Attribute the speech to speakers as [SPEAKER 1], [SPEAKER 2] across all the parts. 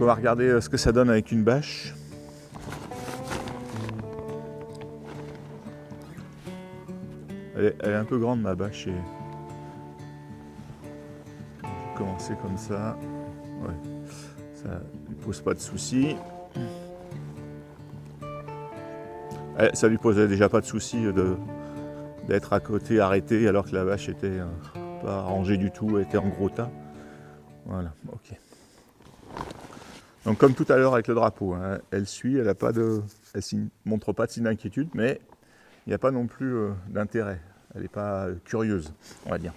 [SPEAKER 1] Donc on va regarder ce que ça donne avec une bâche. Elle est un peu grande ma bâche et je vais commencer comme ça. Ouais, ça ne pose pas de soucis. Ça lui posait déjà pas de soucis d'être à côté arrêté alors que la vache était pas rangée du tout, elle était en gros tas. Voilà, ok. Donc comme tout à l'heure avec le drapeau, hein, elle suit, elle ne montre pas de signe d'inquiétude, mais il n'y a pas non plus d'intérêt. Elle n'est pas curieuse, on va dire.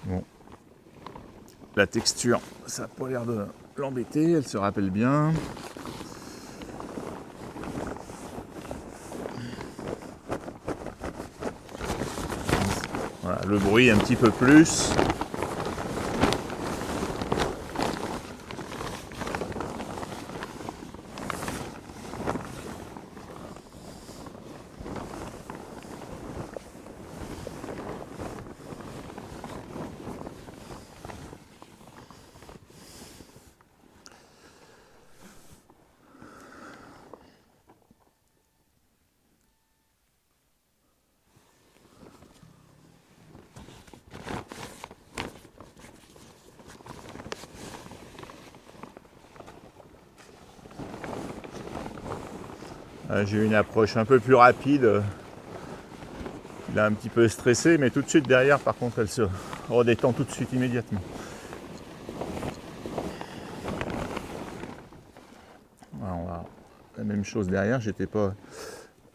[SPEAKER 1] Bon. La texture, ça n'a pas l'air de l'embêter, elle se rappelle bien. Voilà, le bruit un petit peu plus. J'ai eu une approche un peu plus rapide. Il a un petit peu stressé, mais tout de suite derrière, par contre, elle se redétend tout de suite immédiatement. Voilà, on va la même chose derrière, j'étais pas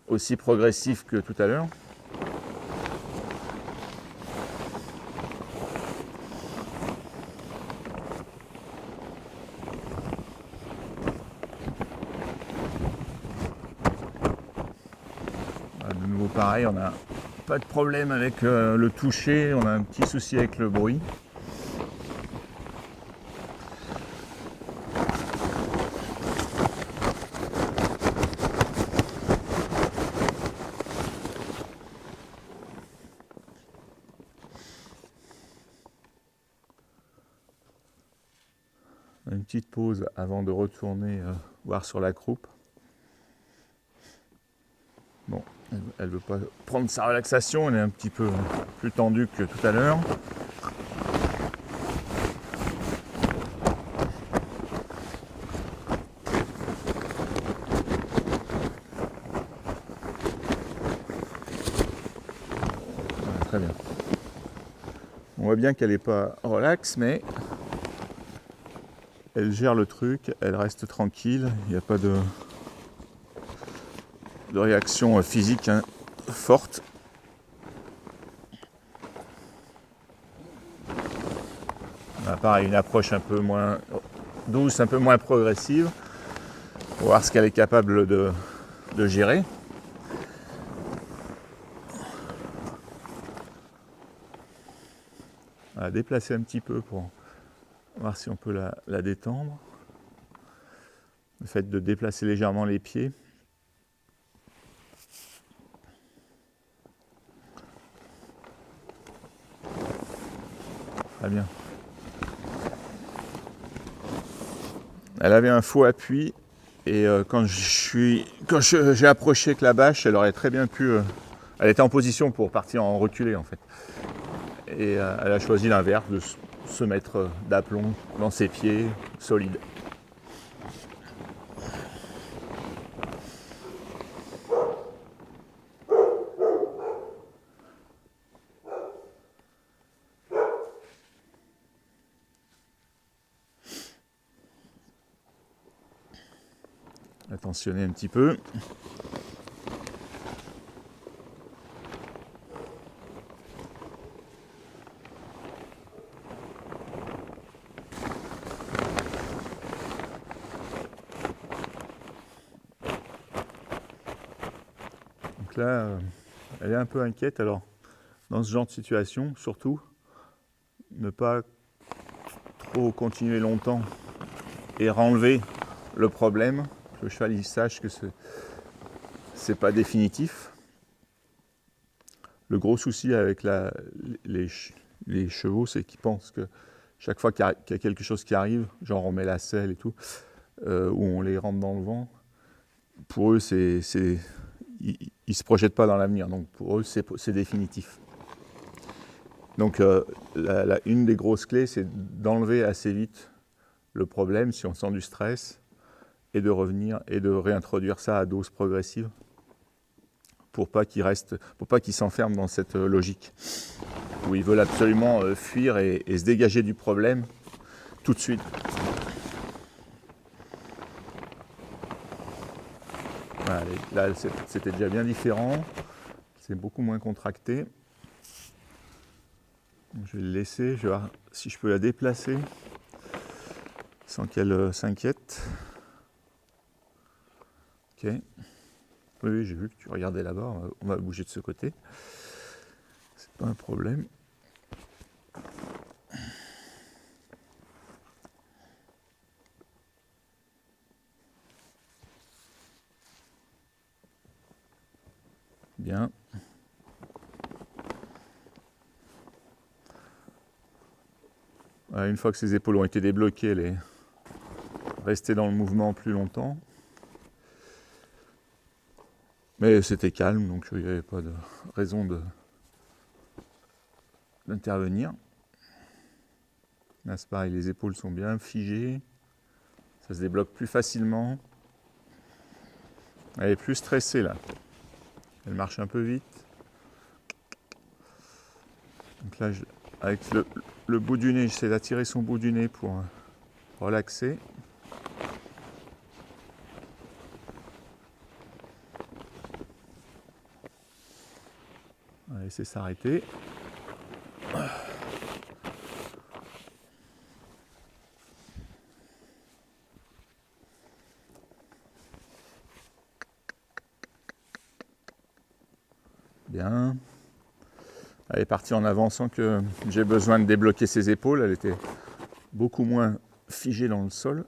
[SPEAKER 1] aussi progressif que tout à l'heure. De nouveau pareil, on n'a pas de problème avec le toucher, on a un petit souci avec le bruit. Une petite pause avant de retourner voir sur la croupe. Bon, elle ne veut pas prendre sa relaxation, elle est un petit peu plus tendue que tout à l'heure. Voilà, très bien. On voit bien qu'elle n'est pas relax, mais elle gère le truc, elle reste tranquille, il n'y a pas de réaction physique forte. Là, pareil, une approche un peu moins douce, un peu moins progressive, pour voir ce qu'elle est capable de gérer. On va déplacer un petit peu pour voir si on peut la détendre. Le fait de déplacer légèrement les pieds. Très bien. Elle avait un faux appui et quand j'ai approché avec la bâche, elle aurait très bien pu. Elle était en position pour partir en reculé en fait. Et elle a choisi l'inverse, de se mettre d'aplomb dans ses pieds, solide. Attentionner un petit peu. Donc là, elle est un peu inquiète. Alors, dans ce genre de situation, surtout, ne pas trop continuer longtemps et renlever le problème, que le cheval il sache que c'est pas définitif. Le gros souci avec les chevaux, c'est qu'ils pensent que chaque fois qu'il y a quelque chose qui arrive, genre on met la selle et tout, ou on les rentre dans le vent, pour eux, ils ne se projettent pas dans l'avenir. Donc pour eux, c'est définitif. Donc une des grosses clés, c'est d'enlever assez vite le problème si on sent du stress et de revenir et de réintroduire ça à dose progressive pour pas qu'il s'enferme dans cette logique où ils veulent absolument fuir et se dégager du problème tout de suite. Voilà, là, c'était déjà bien différent. C'est beaucoup moins contracté. Je vais le laisser. Je vais voir si je peux la déplacer sans qu'elle s'inquiète. Ok. Oui, j'ai vu que tu regardais là-bas. On va bouger de ce côté. C'est pas un problème. Bien. Voilà, une fois que ses épaules ont été débloquées, elle est restée dans le mouvement plus longtemps. Mais c'était calme, donc il n'y avait pas de raison d'intervenir. Là, c'est pareil, les épaules sont bien figées. Ça se débloque plus facilement. Elle est plus stressée là. Elle marche un peu vite. Donc là, avec le bout du nez, j'essaie d'attirer son bout du nez pour relaxer. On va laisser s'arrêter. Bien. Elle est partie en avançant que j'ai besoin de débloquer ses épaules. Elle était beaucoup moins figée dans le sol.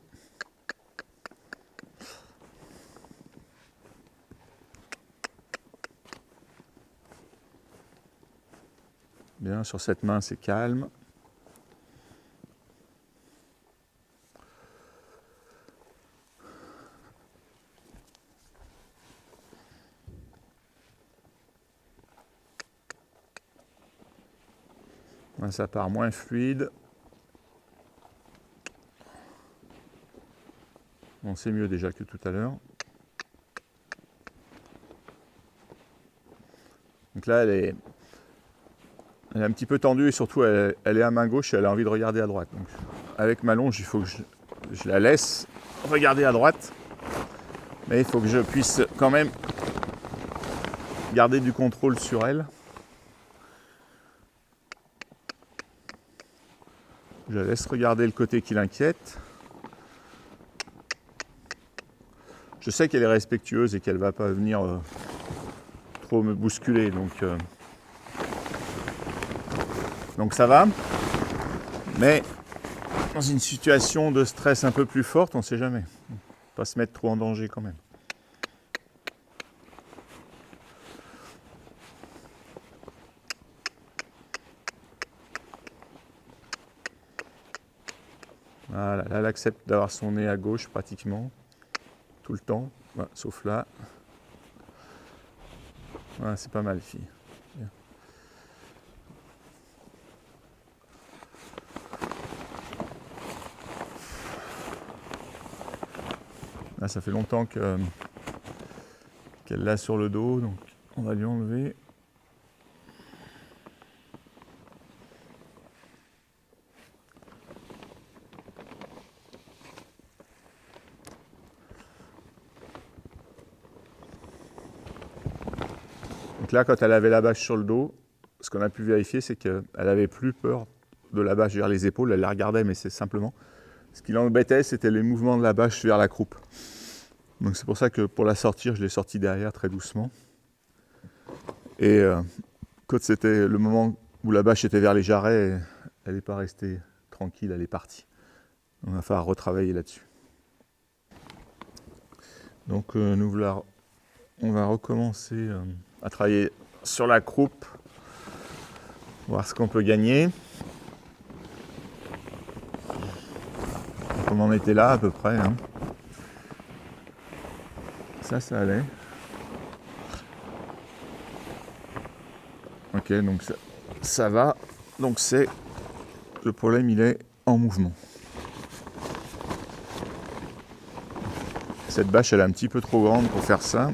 [SPEAKER 1] Bien, sur cette main, c'est calme. Là, ça part moins fluide. Bon, c'est mieux déjà que tout à l'heure. Donc là, elle est un petit peu tendue et surtout, elle est à main gauche et elle a envie de regarder à droite. Donc, avec ma longe, il faut que je la laisse regarder à droite. Mais il faut que je puisse quand même garder du contrôle sur elle. Je la laisse regarder le côté qui l'inquiète. Je sais qu'elle est respectueuse et qu'elle ne va pas venir trop me bousculer. Donc ça va. Mais dans une situation de stress un peu plus forte, on ne sait jamais. Pas se mettre trop en danger quand même. Voilà, là, elle accepte d'avoir son nez à gauche pratiquement, tout le temps, voilà, sauf là. Voilà, c'est pas mal, fille. Bien. Là, ça fait longtemps qu'elle l'a sur le dos, donc on va lui enlever. Donc là, quand elle avait la bâche sur le dos, ce qu'on a pu vérifier, c'est qu'elle avait plus peur de la bâche vers les épaules. Elle la regardait, mais c'est simplement... Ce qui l'embêtait, c'était les mouvements de la bâche vers la croupe. Donc c'est pour ça que pour la sortir, je l'ai sortie derrière très doucement. Et quand c'était le moment où la bâche était vers les jarrets, elle n'est pas restée tranquille, elle est partie. On va falloir retravailler là-dessus. Donc on va recommencer à travailler sur la croupe, voir ce qu'on peut gagner. On en était là à peu près. Hein. Ça allait. Ok, donc ça va. Donc le problème, il est en mouvement. Cette bâche, elle est un petit peu trop grande pour faire ça.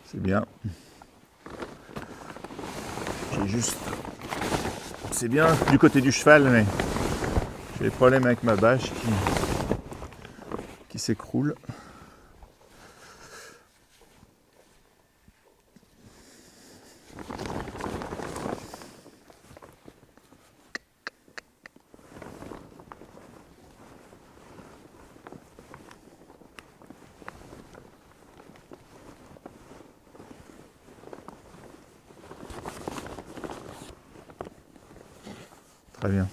[SPEAKER 1] C'est bien. C'est bien du côté du cheval, mais j'ai des problèmes avec ma bâche qui s'écroule. Très bien.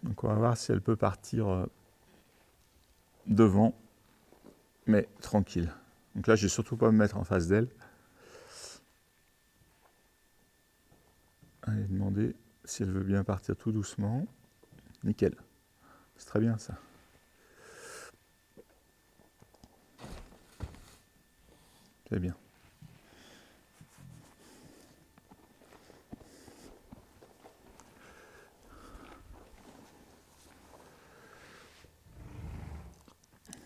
[SPEAKER 1] Donc on va voir si elle peut partir devant, mais tranquille. Donc là, je vais surtout pas me mettre en face d'elle. Allez, demander si elle veut bien partir tout doucement. Nickel. C'est très bien ça. C'est bien.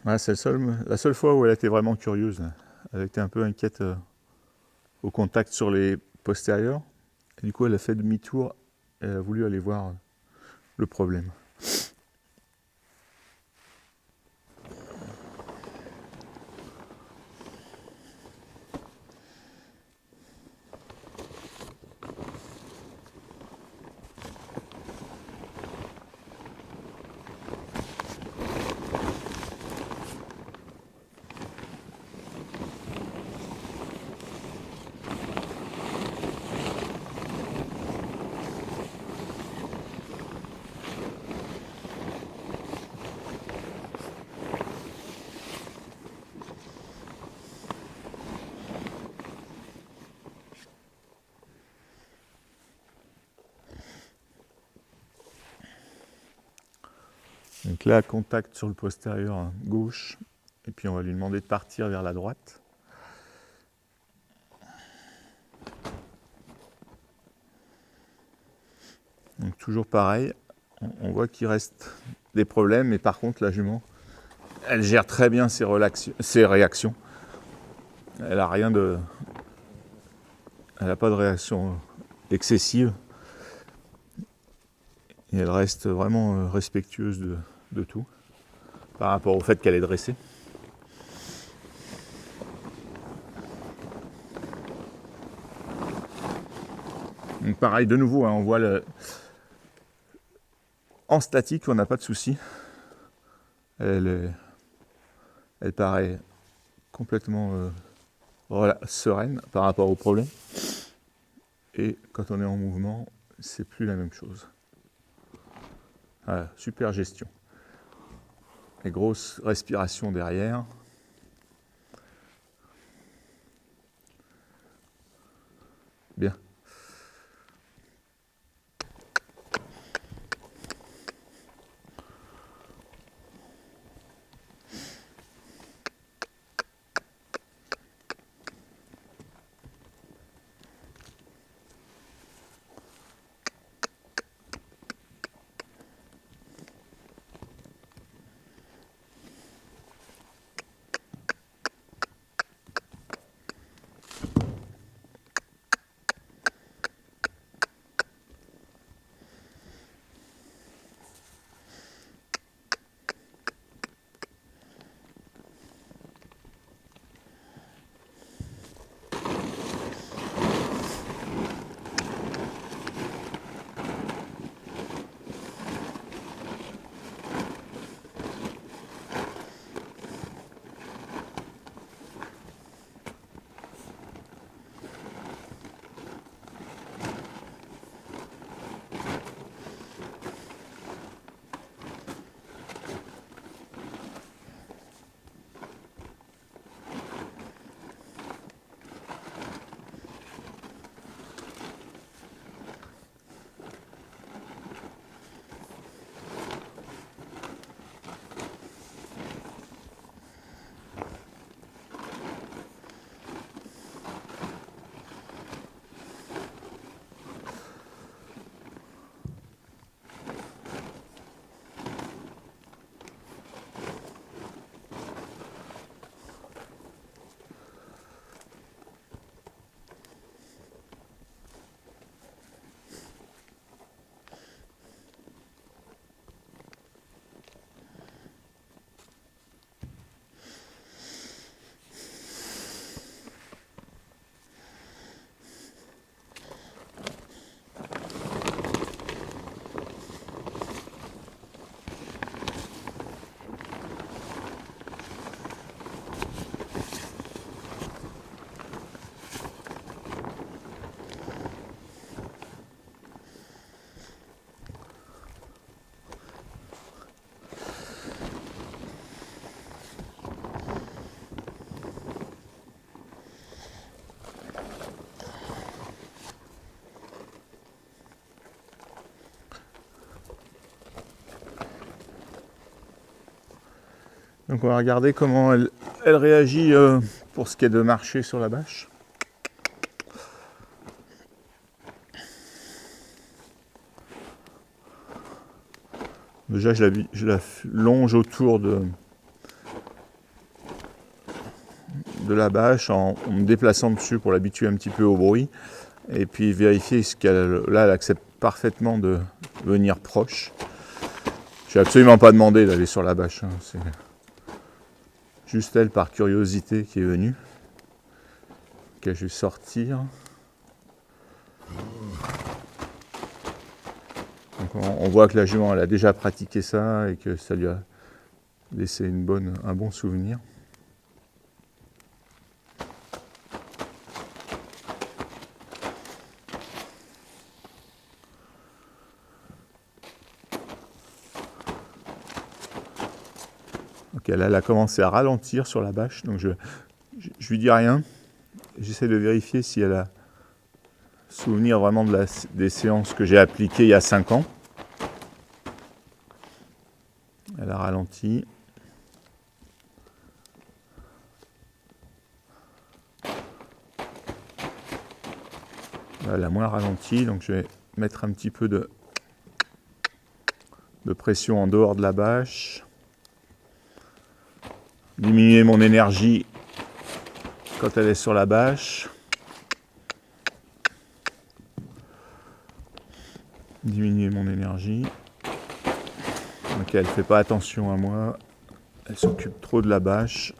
[SPEAKER 1] Ouais, c'est la seule fois où elle était vraiment curieuse. Elle était un peu inquiète au contact sur les postérieurs. Et du coup, elle a fait demi-tour et elle a voulu aller voir le problème. Donc là, contact sur le postérieur gauche. Et puis on va lui demander de partir vers la droite. Donc toujours pareil, on voit qu'il reste des problèmes, mais par contre la jument, elle gère très bien ses réactions. Elle n'a pas de réaction excessive. Et elle reste vraiment respectueuse de tout, par rapport au fait qu'elle est dressée. Donc pareil, de nouveau, hein, on voit en statique, on n'a pas de souci. Elle paraît complètement sereine par rapport au problème. Et quand on est en mouvement, c'est plus la même chose. Voilà, super gestion. Les grosses respirations derrière. Bien. Donc on va regarder comment elle réagit pour ce qui est de marcher sur la bâche. Déjà je la longe autour de la bâche en me déplaçant dessus pour l'habituer un petit peu au bruit. Et puis vérifier ce qu'elle... Là elle accepte parfaitement de venir proche. Je n'ai absolument pas demandé d'aller sur la bâche. Hein. C'est juste elle par curiosité qui est venue. Ok, je vais sortir. Donc on voit que la jument elle a déjà pratiqué ça et que ça lui a laissé un bon souvenir. Ok, là elle a commencé à ralentir sur la bâche, donc je lui dis rien. J'essaie de vérifier si elle a souvenir vraiment des séances que j'ai appliquées il y a 5 ans. Elle a ralenti. Elle a moins ralenti, donc je vais mettre un petit peu de pression en dehors de la bâche. Diminuer mon énergie quand elle est sur la bâche. Diminuer mon énergie. Ok, elle ne fait pas attention à moi. Elle s'occupe trop de la bâche.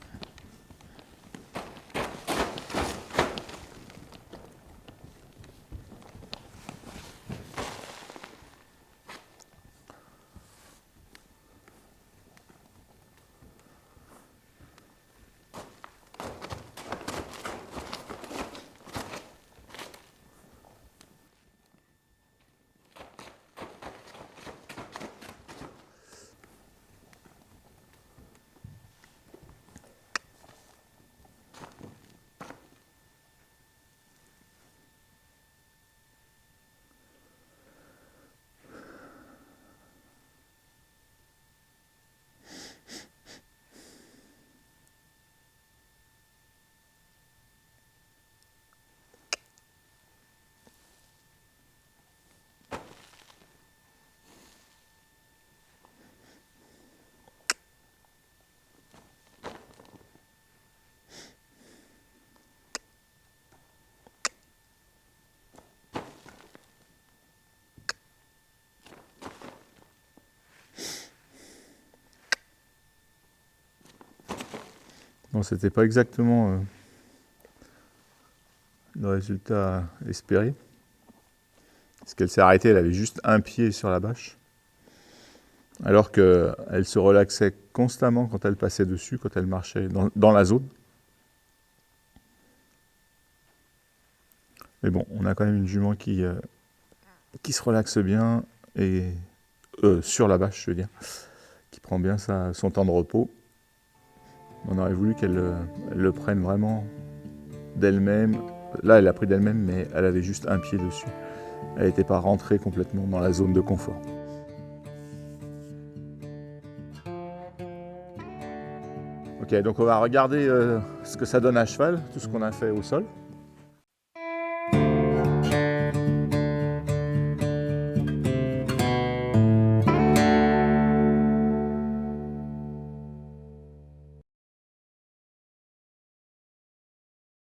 [SPEAKER 1] Bon, c'était pas exactement le résultat espéré. Parce qu'elle s'est arrêtée, elle avait juste un pied sur la bâche. Alors qu'elle se relaxait constamment quand elle passait dessus, quand elle marchait dans la zone. Mais bon, on a quand même une jument qui se relaxe bien, et sur la bâche, je veux dire, qui prend bien son temps de repos. On aurait voulu qu'elle le prenne vraiment d'elle-même. Là, elle a pris d'elle-même, mais elle avait juste un pied dessus. Elle n'était pas rentrée complètement dans la zone de confort. Ok, donc on va regarder ce que ça donne à cheval, tout ce qu'on a fait au sol.